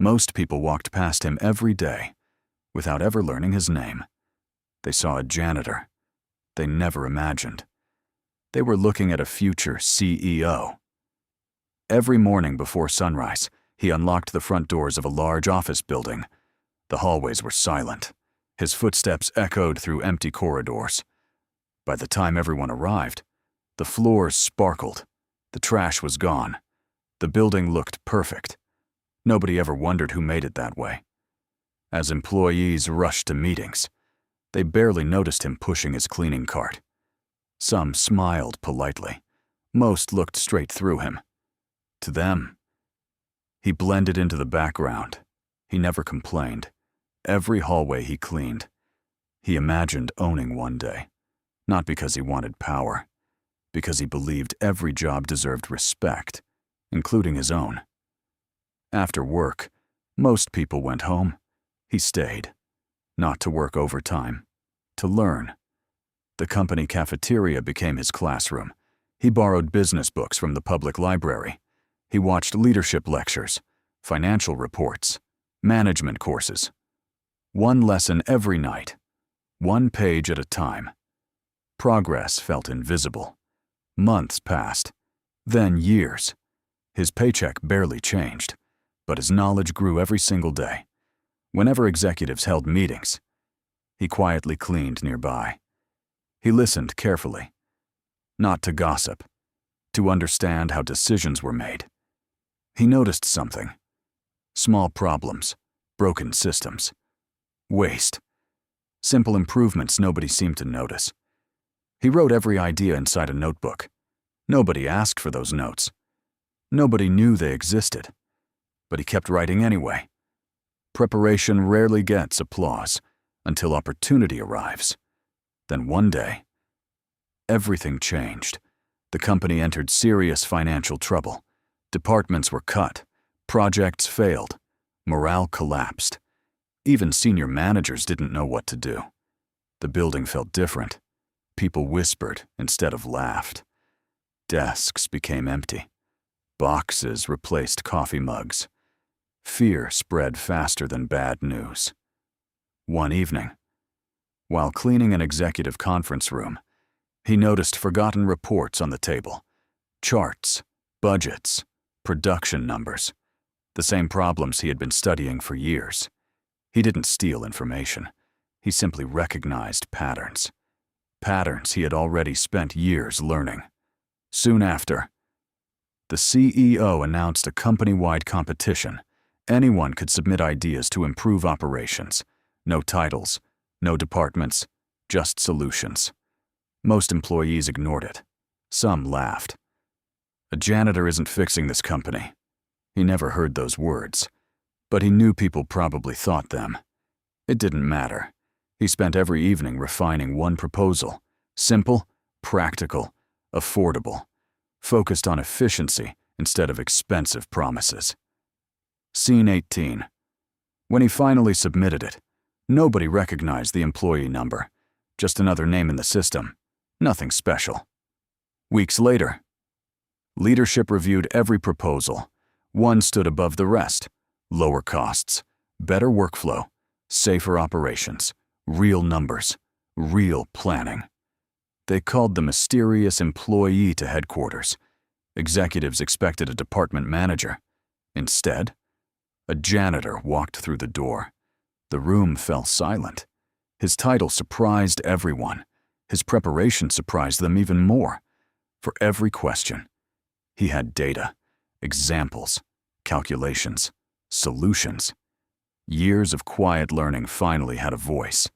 Most people walked past him every day without ever learning his name. They saw a janitor they never imagined. They were looking at a future CEO. Every morning before sunrise, he unlocked the front doors of a large office building. The hallways were silent. His footsteps echoed through empty corridors. By the time everyone arrived, the floors sparkled. The trash was gone. The building looked perfect. Nobody ever wondered who made it that way. As employees rushed to meetings, they barely noticed him pushing his cleaning cart. Some smiled politely. Most looked straight through him. To them, he blended into the background. He never complained. Every hallway he cleaned, he imagined owning one day. Not because he wanted power, because he believed every job deserved respect, including his own. After work, most people went home. He stayed, not to work overtime, to learn. The company cafeteria became his classroom. He borrowed business books from the public library. He watched leadership lectures, financial reports, management courses. One lesson every night, one page at a time. Progress felt invisible. Months passed, then years. His paycheck barely changed, but his knowledge grew every single day. Whenever executives held meetings, he quietly cleaned nearby. He listened carefully, not to gossip, to understand how decisions were made. He noticed something. Small problems, broken systems, waste, simple improvements nobody seemed to notice. He wrote every idea inside a notebook. Nobody asked for those notes. Nobody knew they existed, but he kept writing anyway. Preparation rarely gets applause until opportunity arrives. Then one day, everything changed. The company entered serious financial trouble. Departments were cut, projects failed, morale collapsed. Even senior managers didn't know what to do. The building felt different. People whispered instead of laughed. Desks became empty. Boxes replaced coffee mugs. Fear spread faster than bad news. One evening, while cleaning an executive conference room, he noticed forgotten reports on the table. Charts, budgets, production numbers. The same problems he had been studying for years. He didn't steal information. He simply recognized patterns. Patterns he had already spent years learning. Soon after, the CEO announced a company-wide competition. Anyone could submit ideas to improve operations. No titles, no departments, just solutions. Most employees ignored it. Some laughed. A janitor isn't fixing this company. He never heard those words, but he knew people probably thought them. It didn't matter. He spent every evening refining one proposal. Simple, practical, affordable, focused on efficiency instead of expensive promises. Scene 18. When he finally submitted it, nobody recognized the employee number. Just another name in the system. Nothing special. Weeks later, leadership reviewed every proposal. One stood above the rest. Lower costs, better workflow, safer operations, real numbers, real planning. They called the mysterious employee to headquarters. Executives expected a department manager. Instead, a janitor walked through the door. The room fell silent. His title surprised everyone. His preparation surprised them even more. For every question, he had data, examples, calculations, solutions. Years of quiet learning finally had a voice.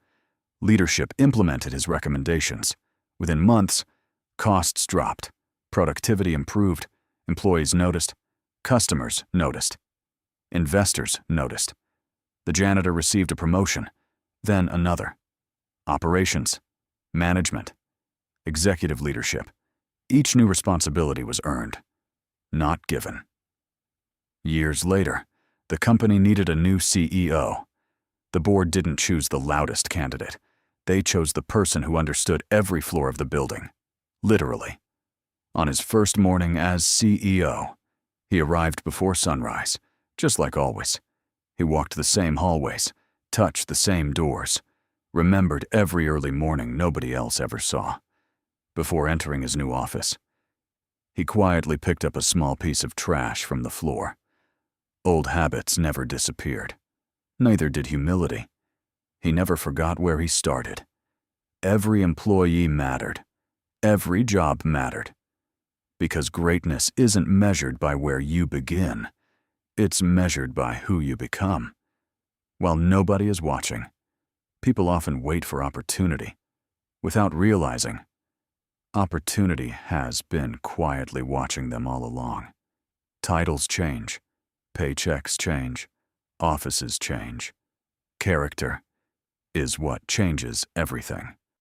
Leadership implemented his recommendations. Within months, costs dropped, productivity improved, employees noticed, customers noticed, investors noticed. The janitor received a promotion, then another. Operations, management, executive leadership. Each new responsibility was earned, not given. Years later, the company needed a new CEO. The board didn't choose the loudest candidate. They chose the person who understood every floor of the building, literally. On his first morning as CEO, he arrived before sunrise, just like always. He walked the same hallways, touched the same doors, remembered every early morning nobody else ever saw. Before entering his new office, he quietly picked up a small piece of trash from the floor. Old habits never disappeared. Neither did humility. He never forgot where he started. Every employee mattered. Every job mattered. Because greatness isn't measured by where you begin. It's measured by who you become. While nobody is watching, people often wait for opportunity. Without realizing, opportunity has been quietly watching them all along. Titles change. Paychecks change. Offices change. Character is what changes everything.